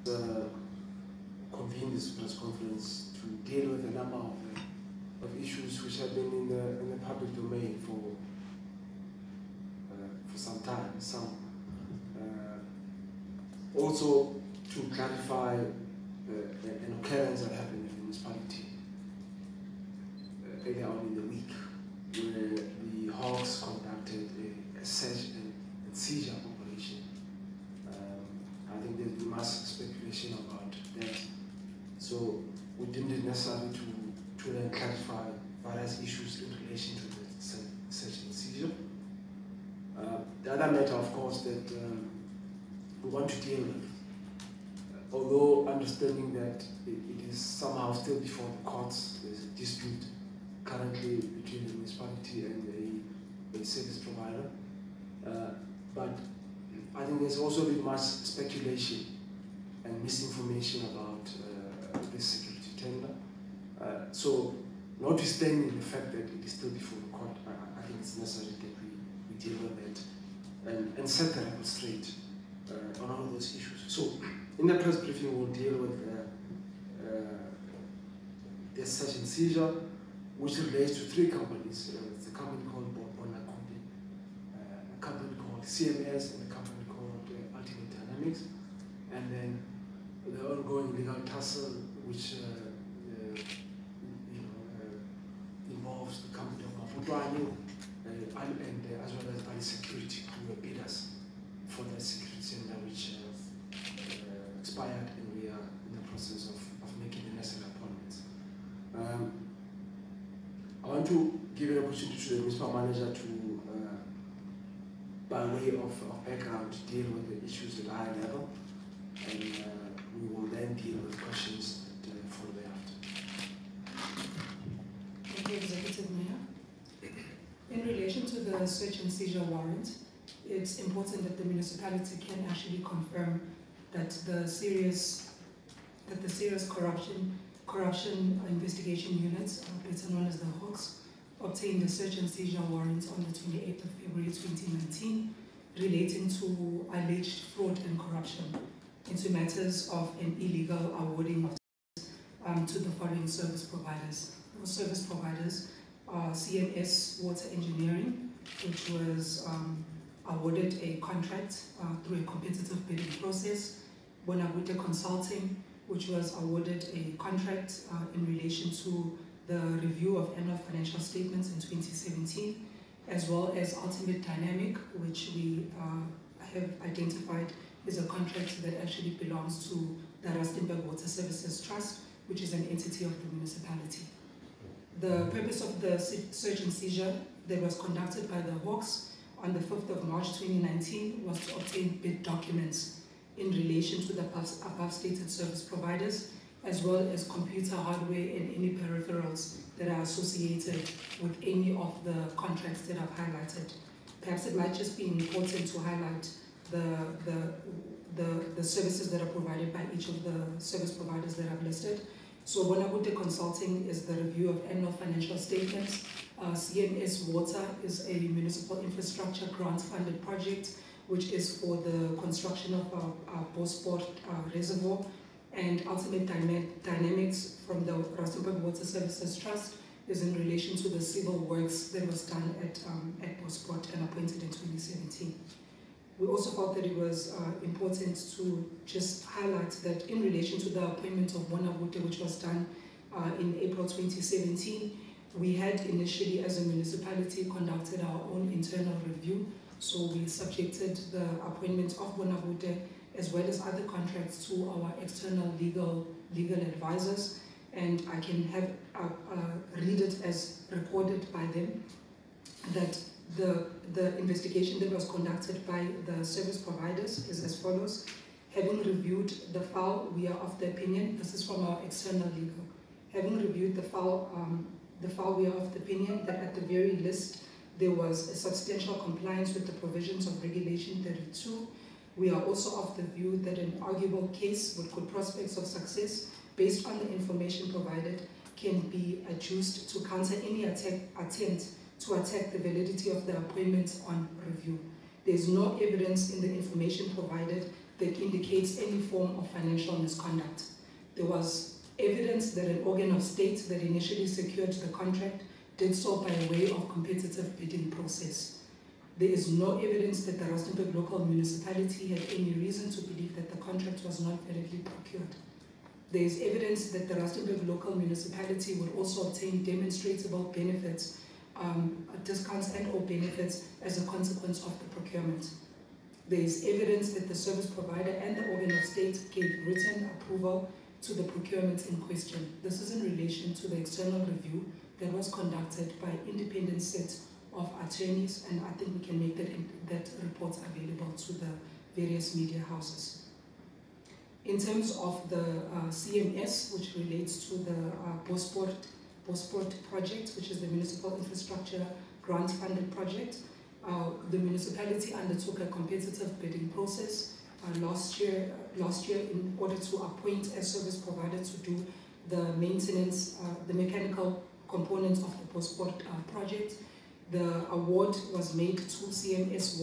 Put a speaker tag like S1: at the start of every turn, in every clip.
S1: convened this press conference to deal with a number of issues which have been in the public domain for some time. Also to clarify an occurrence that happened in the municipality earlier on in the week, where the Hawks conducted a search and seizure operation. I think there's been much speculation about that, so we deemed it necessary to then clarify various issues in relation to the search and seizure. The other matter, of course, that we want to deal with, although understanding that it is somehow still before the courts, there's a dispute currently between the municipality and a service provider. But I think there's also been much speculation and misinformation about this security tender. So, notwithstanding the fact that it is still before the court, I think it's necessary that we deal with it and set the record straight on all of those issues. So, in the press briefing, we'll deal with the search and seizure, which relates to three companies. It's a company called Bonakumbi, a company called CMS, and a company called Ultimate Dynamics, and then the ongoing legal tussle, which involves the company of Maputwani and as well as Bali Security, who were bidders for that security center, which expired, and we are in the process of making the necessary appointments. I want to give an opportunity to the municipal manager to, by way of background, deal with the issues at a high level, and we will then deal with questions that follow thereafter.
S2: Thank you, Executive Mayor. In relation to the search and seizure warrant, it's important that the municipality can actually confirm that the serious corruption investigation units, better known as the Hawks, obtained a search and seizure warrant on the 28th of February 2019 relating to alleged fraud and corruption into matters of an illegal awarding of to the following service providers. Those service providers are CMS Water Engineering, which was awarded a contract through a competitive bidding process; Bonavute Consulting, which was awarded a contract in relation to the review of annual financial statements in 2017, as well as Ultimate Dynamic, which we have identified is a contract that actually belongs to the Rustenburg Water Services Trust, which is an entity of the municipality. The purpose of the search and seizure that was conducted by the Hawks on the 5th of March 2019 was to obtain bid documents in relation to the above stated service providers, as well as computer hardware and any peripherals that are associated with any of the contracts that I've highlighted. Perhaps it might just be important to highlight the services that are provided by each of the service providers that I've listed. So Bonavute Consulting is the review of annual financial statements. CMS Water is a municipal infrastructure grant-funded project, which is for the construction of our Bosport reservoir. And Ultimate Dynamics from the Rustenburg Water Services Trust is in relation to the civil works that was done at Bosport and appointed in 2017. We also felt that it was important to just highlight that in relation to the appointment of Bonavute, which was done in April 2017, we had initially, as a municipality, conducted our own internal review. So we subjected the appointment of Bonavute as well as other contracts to our external legal advisors, and I can have read it as recorded by them that the investigation that was conducted by the service providers is as follows. Having reviewed the file, we are of the opinion, this is from our external legal, having reviewed the file, we are of the opinion that at the very least there was a substantial compliance with the provisions of Regulation 32. We are also of the view that an arguable case with good prospects of success based on the information provided can be adduced to counter any attempt to attack the validity of the appointments on review. There is no evidence in the information provided that indicates any form of financial misconduct. There was evidence that an organ of state that initially secured the contract did so by way of competitive bidding process. There is no evidence that the Rustenburg local municipality had any reason to believe that the contract was not validly procured. There is evidence that the Rustenburg local municipality would also obtain demonstrable benefits, discounts and or benefits as a consequence of the procurement. There is evidence that the service provider and the organ of state gave written approval to the procurement in question. This is in relation to the external review that was conducted by independent set of attorneys, and I think we can make that report available to the various media houses. In terms of the CMS, which relates to the Bosport project, which is the Municipal Infrastructure Grant-funded project, the municipality undertook a competitive bidding process last year in order to appoint a service provider to do the maintenance, the mechanical components of the Bosport project. The award was made to CMS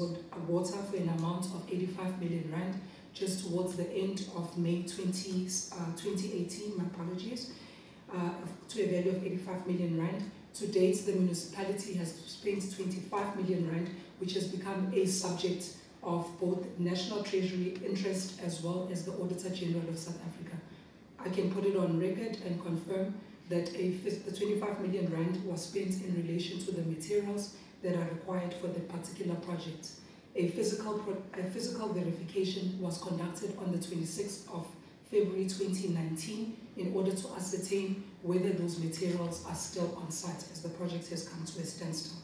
S2: Water for an amount of 85 million rand just towards the end of May 2018, my apologies, to a value of 85 million rand. To date, the municipality has spent 25 million rand, which has become a subject of both national treasury interest as well as the Auditor General of South Africa. I can put it on record and confirm that the 25 million rand was spent in relation to the materials that are required for the particular project. A physical verification was conducted on the 26th of February 2019 in order to ascertain whether those materials are still on site, as the project has come to a standstill.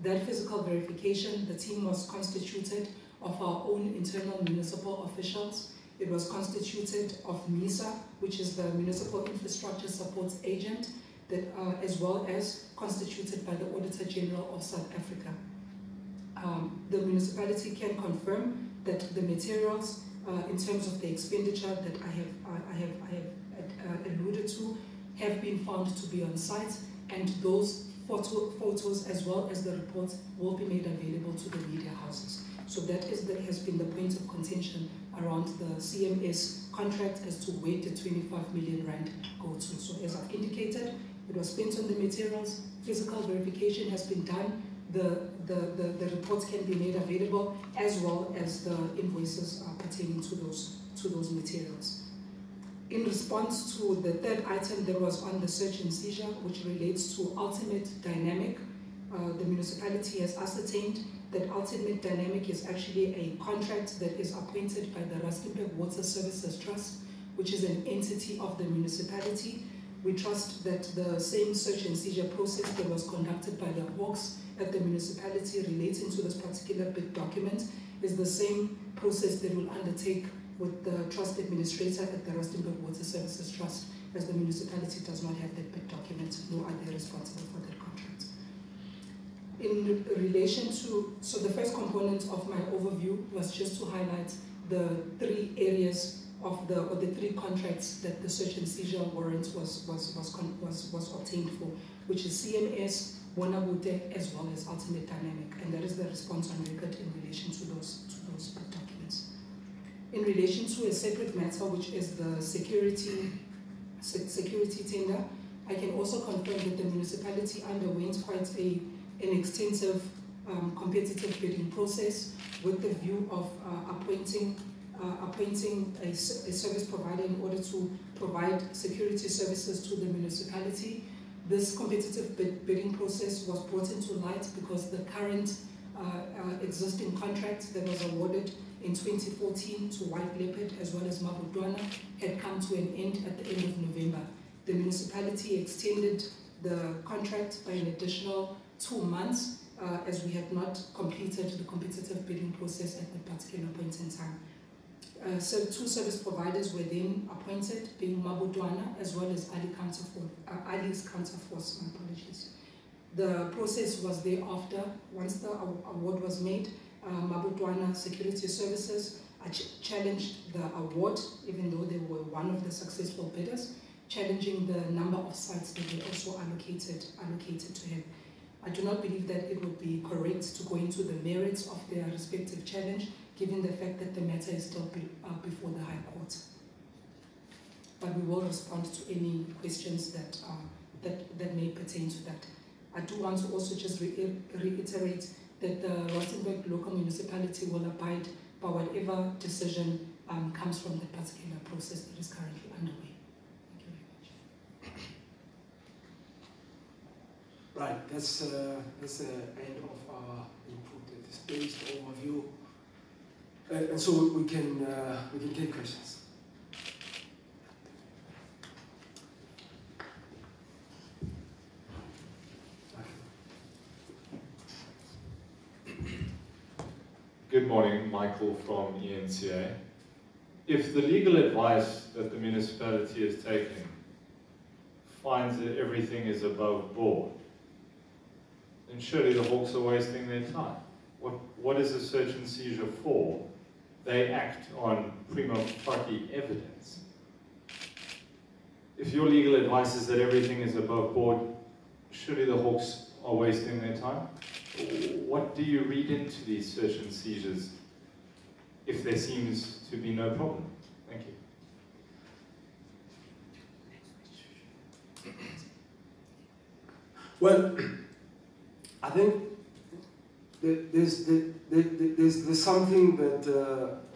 S2: That physical verification, the team was constituted of our own internal municipal officials. It was constituted of MISA, which is the Municipal Infrastructure Support Agent, that, as well as constituted by the Auditor General of South Africa. The municipality can confirm that the materials, in terms of the expenditure that I have alluded to, have been found to be on site, and those photos as well as the reports will be made available to the media houses. So that has been the point of contention around the CMS contract as to where the 25 million rand go to. So as I've indicated, it was spent on the materials, physical verification has been done, the reports can be made available, as well as the invoices pertaining to those materials. In response to the third item that was on the search and seizure, which relates to Ultimate Dynamic, the municipality has ascertained that Ultimate Dynamic is actually a contract that is appointed by the Rustenburg Water Services Trust, which is an entity of the municipality. We trust that the same search and seizure process that was conducted by the Hawks at the municipality relating to this particular bid document is the same process that will undertake with the trust administrator at the Rustenburg Water Services Trust, as the municipality does not have that bid document, nor are they responsible for that contract. In relation to, so the first component of my overview was just to highlight the three areas of the, or the three contracts that the search and seizure warrant was obtained for, which is CMS, Bonabute, as well as Ultimate Dynamic, and that is the response on record in relation to those bid documents. In relation to a separate matter, which is the security tender, I can also confirm that the municipality underwent quite an extensive competitive bidding process with the view of appointing a service provider in order to provide security services to the municipality. This competitive bidding process was brought into light because the current existing contract that was awarded in 2014 to White Leopard as well as Mabudwana had come to an end at the end of November. The municipality extended the contract by an additional 2 months as we had not completed the competitive bidding process at that particular point in time. So 2 service providers were then appointed, being Mabudwana as well as Ali's Counterforce, my apologies. The process was thereafter, once the award was made, Mabudwana Security Services challenged the award, even though they were one of the successful bidders, challenging the number of sites that were also allocated to him. I do not believe that it would be correct to go into the merits of their respective challenge, given the fact that the matter is still before the High Court. But we will respond to any questions that may pertain to that. I do want to also just reiterate that the Rustenburg local municipality will abide by whatever decision comes from the particular process that is currently underway. Thank you very much.
S1: Right, that's the end of our input at this based overview, and so we can take questions.
S3: Good morning, Michael from ENCA. If the legal advice that the municipality is taking finds that everything is above board, then surely the Hawks are wasting their time. What is a search and seizure for? They act on prima facie evidence. If your legal advice is that everything is above board, surely the Hawks are wasting their time. What do you read into these search and seizures if there seems to be no problem? Thank you.
S1: Well, I think there's something that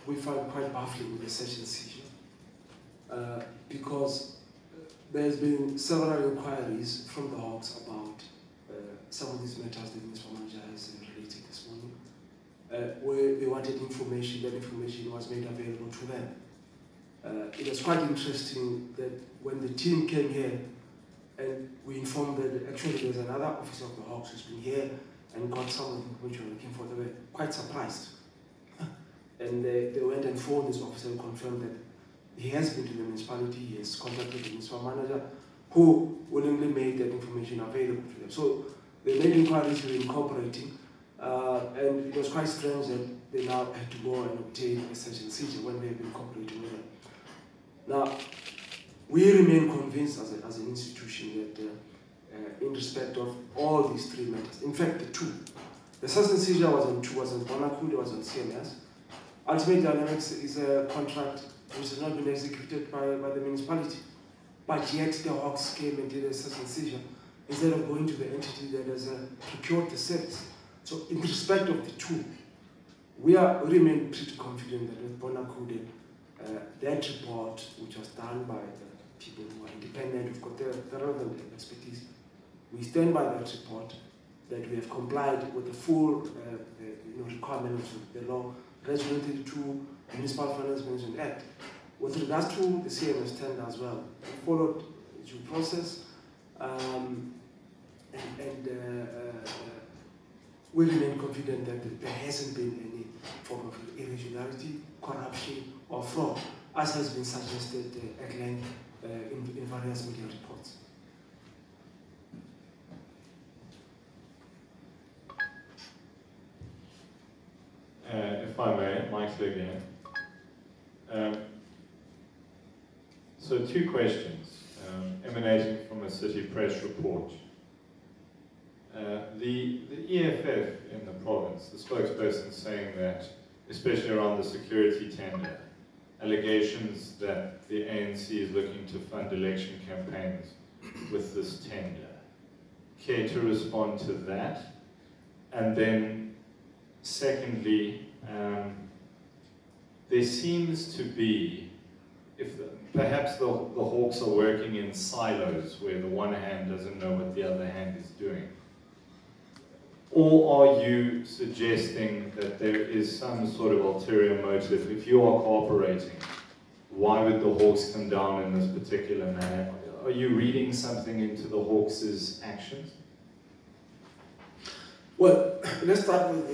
S1: we find quite baffling with the search and seizure, because there's been several inquiries from the Hawks about some of these matters that the municipal manager has related this morning, where they wanted information. That information was made available to them. It was quite interesting that when the team came here and we informed that actually there's another officer of the Hawks who's been here and got some of the information we're looking for, they were quite surprised. And they went and phoned this officer and confirmed that he has been to the municipality, he has contacted the municipal manager, who willingly made that information available to them. So they made inquiries we're incorporating, and it was quite strange that they now had to go and obtain a search and seizure when they have been cooperating with them. Now, we remain convinced as an institution that in respect of all these three matters, in fact the two, the search and seizure was on Bonakud, it was on CMS. Ultimate Dynamics is a contract which has not been executed by the municipality, but yet the Hawks came and did a search and seizure instead of going to the entity that has procured the service. So in respect of the two, we remain pretty confident that with Bonakud, that report, which was done by the people who are independent, who've got the relevant expertise, we stand by that report, that we have complied with the full requirements of the law, Regulation 32, Municipal Finance Management Act. With regards to the CMS tender as well, we followed due process, we remain confident that there hasn't been any form of irregularity, corruption, or fraud, as has been suggested at length in various media reports.
S3: If I may, Michael again. So two questions emanating from a City Press report. The EFF in the province, the spokesperson saying that, especially around the security tender, allegations that the ANC is looking to fund election campaigns with this tender. Care to respond to that? And then, secondly, there seems to be, perhaps the Hawks are working in silos where the one hand doesn't know what the other hand is doing. Or are you suggesting that there is some sort of ulterior motive? If you are cooperating, why would the Hawks come down in this particular manner? Are you reading something into the Hawks' actions?
S1: Well, let's start with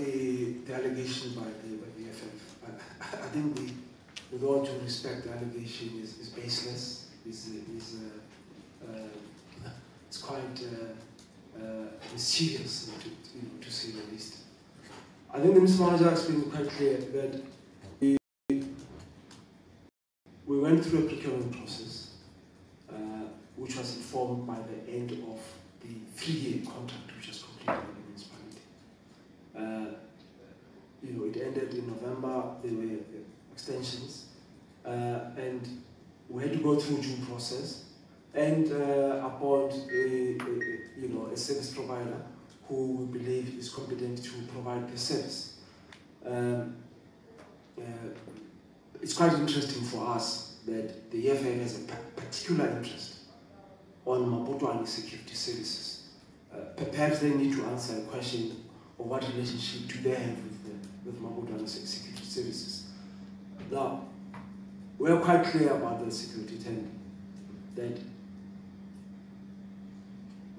S1: the allegation by the EFF. I think with all due respect, the allegation is baseless. It's quite mischievous, to say the least. I think the Municipal Manager has been quite clear that we went through a procurement process, which was informed by the end of the 3-year contract, which was completed by the municipality. it ended in November. There were extensions, and we had to go through due process and appoint a service provider who we believe is competent to provide the service. It's quite interesting for us that the EFF has a particular interest on Mabotwane security services. Perhaps they need to answer a question of what relationship do they have with Mabotwane security services. Now, we are quite clear about the security tender, that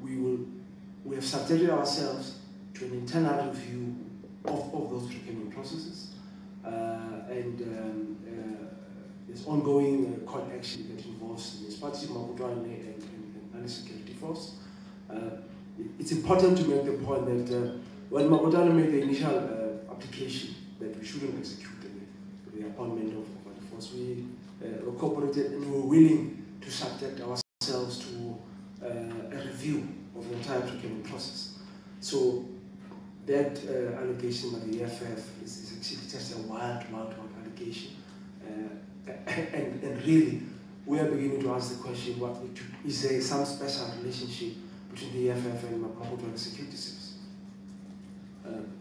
S1: we have subjected ourselves to an internal review of those procurement processes, and there's ongoing court action that involves the municipality, Mabotwane, and the security force. It's important to make the point that when Mabotwane made the initial application that we shouldn't execute the appointment of the force, we cooperated and we were willing to subject ourselves to a review of the entire procurement process. So that allegation by the EFF is actually just a wild allegation. And really, we are beginning to ask the question, is there some special relationship between the EFF and Mabotwane Security Service?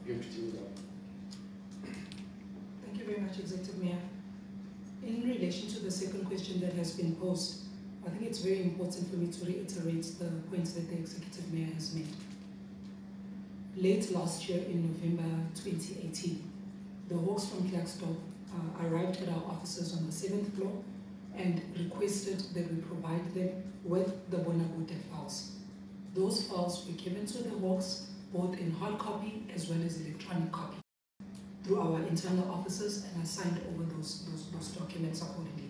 S1: You have to deal with that.
S2: Thank you very much, Executive Mayor. In relation to the second question that has been posed, I think it's very important for me to reiterate the points that the Executive Mayor has made. Late last year, in November 2018, the Hawks from Klerksdorp arrived at our offices on the 7th floor and requested that we provide them with the Bonabude files. Those files were given to the Hawks both in hard copy as well as electronic copy through our internal offices, and I signed over those documents accordingly.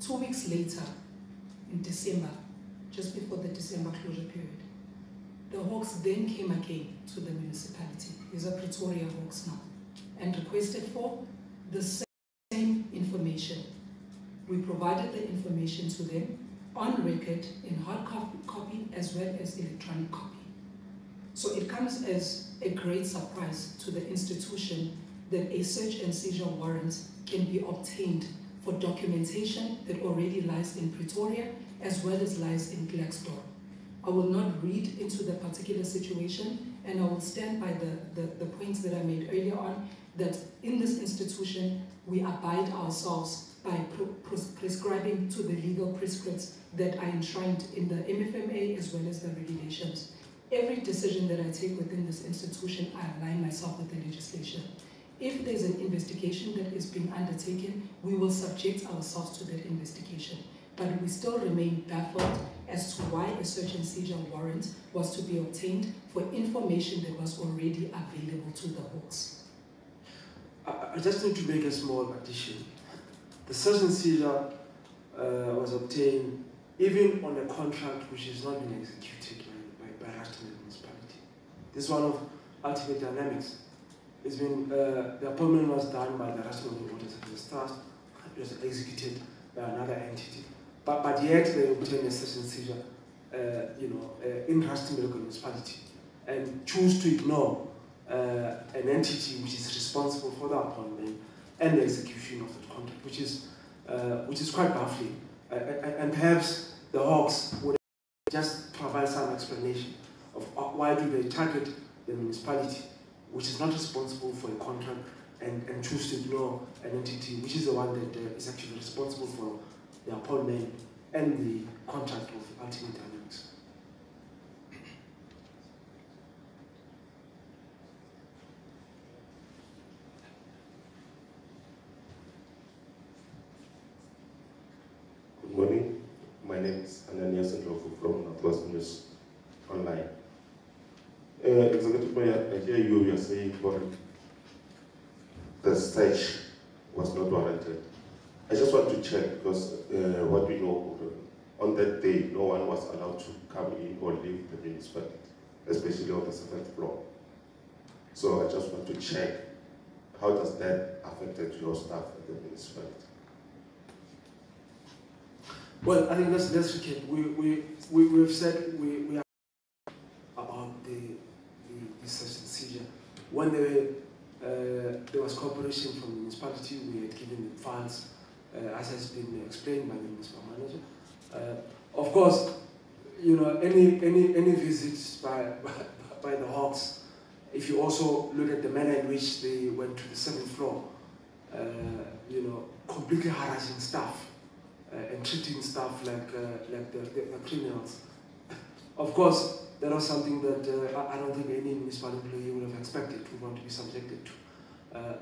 S2: 2 weeks later, in December, just before the December closure period, the Hawks then came again to the municipality, these are Pretoria Hawks now, and requested for the same information. We provided the information to them on record in hard copy as well as electronic copy. So it comes as a great surprise to the institution that a search and seizure warrant can be obtained for documentation that already lies in Pretoria as well as lies in Klerksdorp. I will not read into the particular situation, and I will stand by the points that I made earlier on, that in this institution we abide ourselves by prescribing to the legal prescripts that are enshrined in the MFMA as well as the regulations. Every decision that I take within this institution, I align myself with the legislation. If there's an investigation that is being undertaken, we will subject ourselves to that investigation. But we still remain baffled as to why a search and seizure warrant was to be obtained for information that was already available to the Hawks.
S1: I just need to make a small addition. The search and seizure was obtained even on a contract which has not been executed by Rustenburg Municipality. This is one of ultimate dynamics. It's been, the appointment was done by the Rustenburg Water Services Trust. It was executed by another entity. But yet they obtained a search and seizure in Rustenburg Municipality and choose to ignore an entity which is responsible for the appointment and the execution of the contract, which is quite baffling. And perhaps the Hawks would just provide some explanation of why do they target the municipality, which is not responsible for a contract, and choose to ignore an entity which is the one that is actually responsible for the appointment and the contract of ultimate dynamics.
S4: Good morning. My name is Ananias Ndlovu from Northwest News Online. Executive Mayor, I hear you are saying the search was not warranted. I just want to check because what we know, on that day, no one was allowed to come in or leave the municipality, especially on the 7th floor. So I just want to check, how does that affect your staff at the municipality?
S1: Well, I think let's recap. We've said we are about the search and seizure. When they were there was cooperation from the municipality. We had given them funds, as has been explained by the municipal manager. Of course, you know, any visits by the Hawks, if you also look at the manner in which they went to the 7th floor, you know, completely harassing staff and treating staff like the criminals. Of course, that was something that I don't think any municipal employee would have expected to want to be subjected to.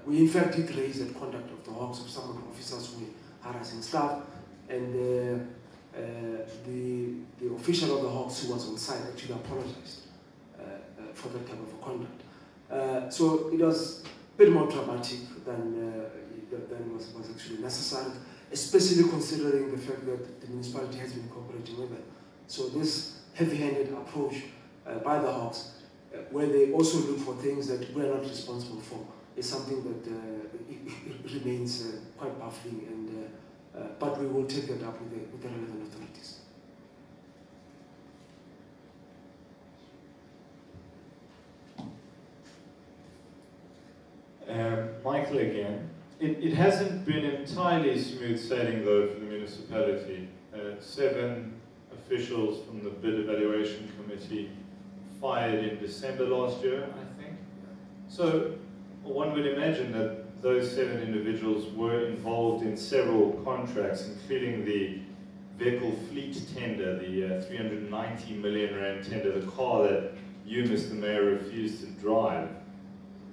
S1: We in fact did raise the conduct of the Hawks of some of the officers who were harassing staff, and the official of the Hawks who was on site actually apologized for that type of conduct. So it was a bit more dramatic than was actually necessary, especially considering the fact that the municipality has been cooperating with it. So this heavy-handed approach by the Hawks, where they also look for things that we're not responsible for, is something that it remains quite baffling, and but we will take that up with the relevant authorities.
S3: Michael again. It hasn't been entirely smooth sailing though for the municipality. 7 officials from the bid evaluation committee fired in December last year, I think. So one would imagine that those 7 individuals were involved in several contracts, including the vehicle fleet tender, the 390 million rand tender, the car that you, Mr. Mayor, refused to drive,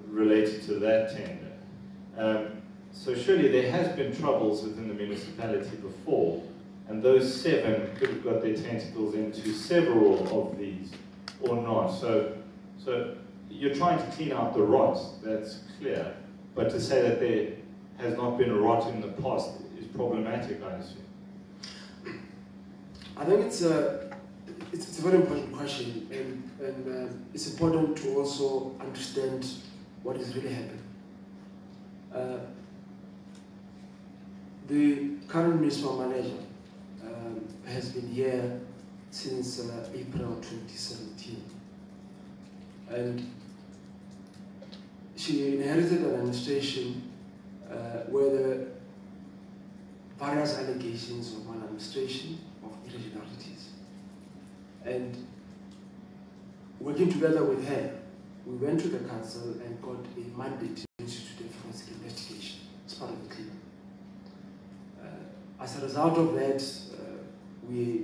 S3: related to that tender. So surely there has been troubles within the municipality before, and those 7 could have got their tentacles into several of these, or not. So you're trying to clean out the rot, that's clear, but to say that there has not been a rot in the past is problematic, I assume.
S1: I think it's a very important question, and it's important to also understand what is really happening. The current municipal manager has been here since April 2017, and she inherited an administration where there were various allegations of maladministration, of irregularities, and working together with her, we went to the council and got a mandate to institute a forensic investigation as part of the cleanup. As a result of that, the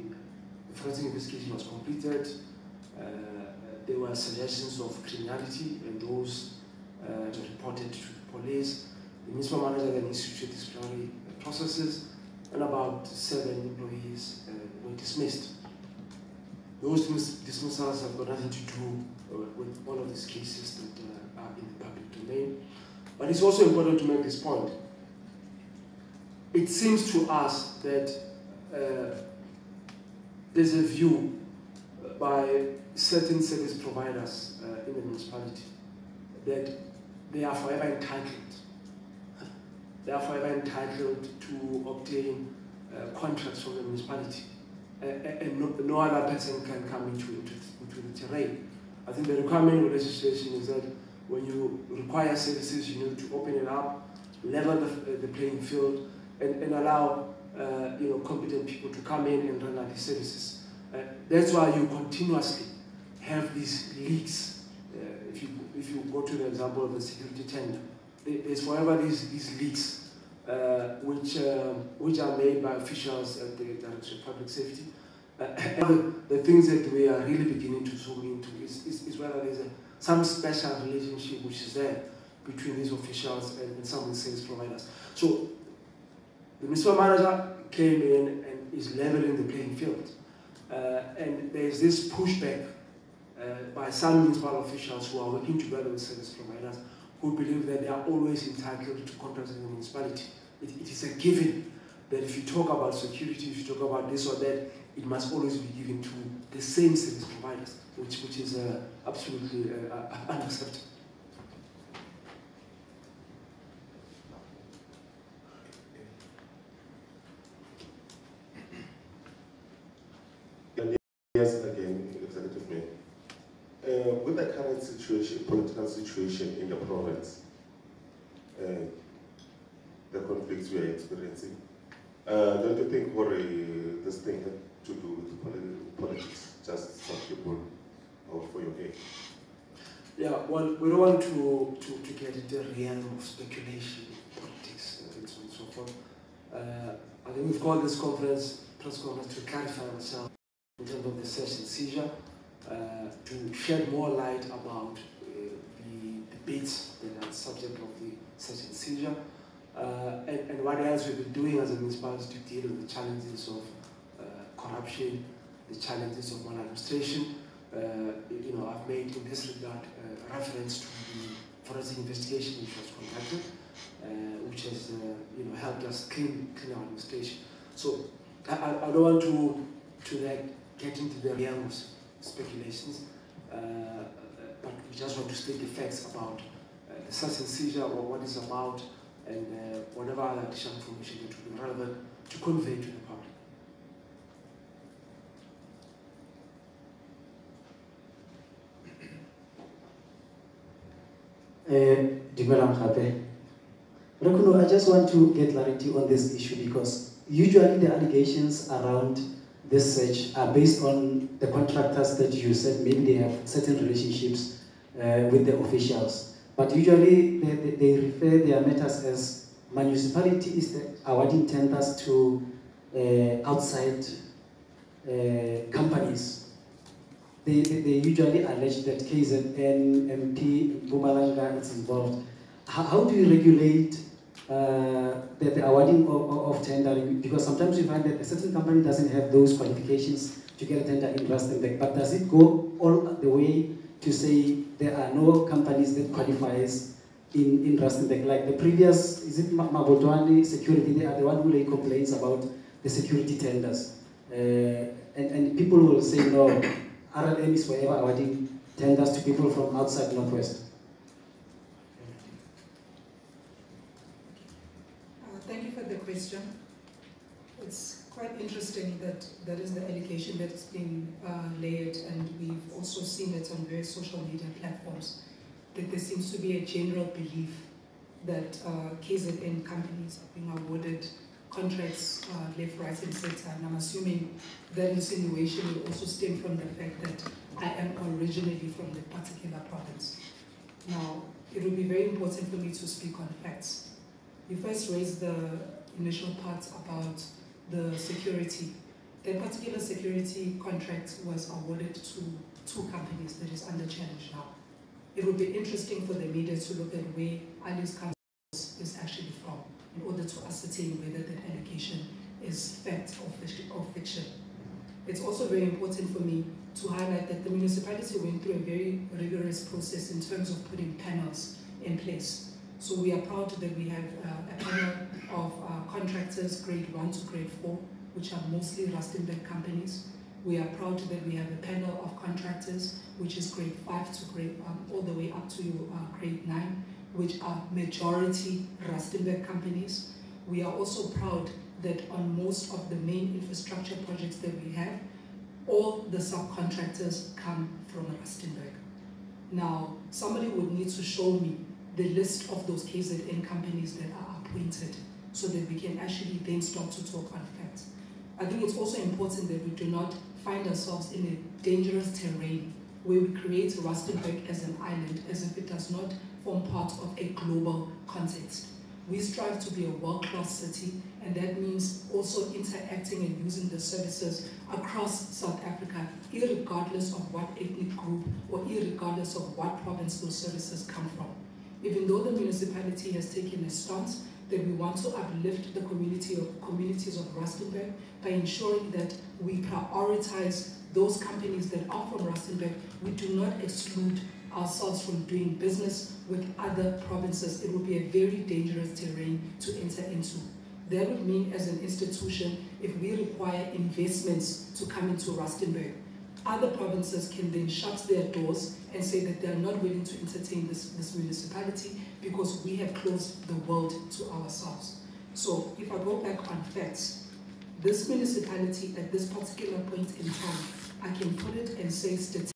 S1: forensic investigation was completed. There were suggestions of criminality, and those were reported to the police. The municipal manager then instituted disciplinary processes, and about 7 employees were dismissed. Those dismissals have got nothing to do with all of these cases that are in the public domain. But it's also important to make this point. It seems to us that there's a view by certain service providers in the municipality that they are forever entitled. They are forever entitled to obtain contracts from the municipality, and no other person can come into the terrain. I think the requirement of legislation is that when you require services, you need to open it up, level the playing field, and allow competent people to come in and render these services. That's why you continuously have these leaks. If you go to the example of the security tender, there's forever these leaks which are made by officials at the Directorate of Public Safety. The things that we are really beginning to zoom into is whether there's some special relationship which is there between these officials and some of the service providers. So the municipal manager came in and is leveling the playing field. And there's this pushback by some municipal officials who are working together with service providers who believe that they are always entitled to contracts in the municipality. It is a given that if you talk about security, if you talk about this or that, it must always be given to the same service providers, which is absolutely unacceptable.
S4: Yes, again, Executive Mayor. With the current situation, political situation in the province, conflicts we are experiencing. Don't you think, Jorge, this thing had to do with politics, just some people out for your gain?
S1: Yeah, well, we don't want to get into the realm of speculation, politics, and so on and so forth. I think we've called this press conference to clarify ourselves in terms of the search and seizure, to shed more light about the debates that are subject of the search and seizure, and what else we've been doing as a municipality to deal with the challenges of corruption, the challenges of maladministration. I've made in this regard reference to the forensic investigation which was conducted, which has helped us clean our administration. So I don't want to get into the realm of speculations, but we just want to state the facts about the search and seizure, or what it's about, and whatever other additional information that would be relevant to convey to the public.
S5: I just want to get clarity on this issue, because usually the allegations around this search are based on the contractors that you said maybe they have certain relationships with the officials. But usually they refer their matters as municipalities that are awarding tenders to outside companies. They usually allege that KZN, MP, Mpumalanga is involved. How do you regulate the awarding of tendering? Because sometimes you find that a certain company doesn't have those qualifications to get a tender in Rustenburg, but does it go all the way to say there are no companies that qualifies in Rustenburg? Like the previous, is it Mabotwani Security, they are the one who lay complaints about the security tenders. And people will say, no, RLM is forever awarding tenders to people from outside Northwest.
S2: Thank you for the question. It's quite interesting that that is the allegation that's been layered, and we've also seen it on various social media platforms, that there seems to be a general belief that KZN companies are being awarded contracts left, right, and center. And I'm assuming that insinuation will also stem from the fact that I am originally from the particular province. Now, it will be very important for me to speak on facts. You first raised the initial part about the security. That particular security contract was awarded to 2 companies that is under challenge now. It would be interesting for the media to look at where Ali's council is actually from, in order to ascertain whether that allegation is fact or fiction. It's also very important for me to highlight that the municipality went through a very rigorous process in terms of putting panels in place. So we are proud that we have a panel of contractors grade 1 to grade 4, which are mostly Rustenburg companies. We are proud that we have a panel of contractors, which is grade 5 to grade, all the way up to grade 9, which are majority Rustenburg companies. We are also proud that on most of the main infrastructure projects that we have, all the subcontractors come from Rustenburg. Now, somebody would need to show me the list of those KZN companies that are appointed, so that we can actually then start to talk on facts. I think it's also important that we do not find ourselves in a dangerous terrain where we create Rustenburg as an island, as if it does not form part of a global context. We strive to be a world-class city, and that means also interacting and using the services across South Africa, irregardless of what ethnic group or irregardless of what province those services come from. Even though the municipality has taken a stance that we want to uplift the communities of Rustenburg by ensuring that we prioritize those companies that are from Rustenburg, we do not exclude ourselves from doing business with other provinces. It would be a very dangerous terrain to enter into. That would mean, as an institution, if we require investments to come into Rustenburg, other provinces can then shut their doors and say that they are not willing to entertain this municipality because we have closed the world to ourselves. So if I go back on facts, this municipality at this particular point in time, I can put it and say statistically,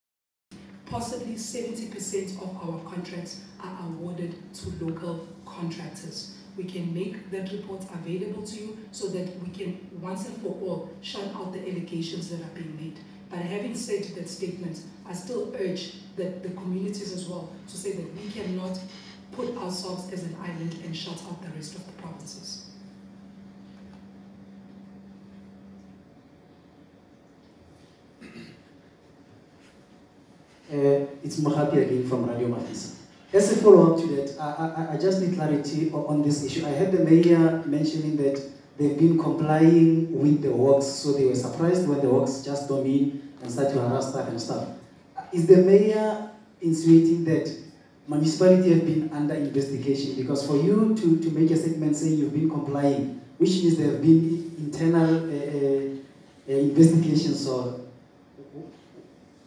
S2: possibly 70% of our contracts are awarded to local contractors. we can make that report available to you so that we can once and for all shut out the allegations that are being made. But having said that statement, I still urge that the communities as well to say that we cannot put ourselves as an island and shut out the rest of the provinces.
S5: It's Mohapi again from Radio Mafisa. As a follow-up to that, I just need clarity on this issue. I heard the mayor mentioning that they've been complying with the works, so they were surprised when the works just come in and start to harass staff and stuff. Is the mayor insinuating that municipality have been under investigation? Because for you to make a statement saying you've been complying, which means there have been internal investigations, or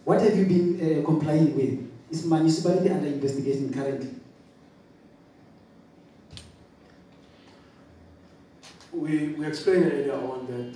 S5: what have you been complying with? Is municipality under investigation currently?
S1: We explained earlier on that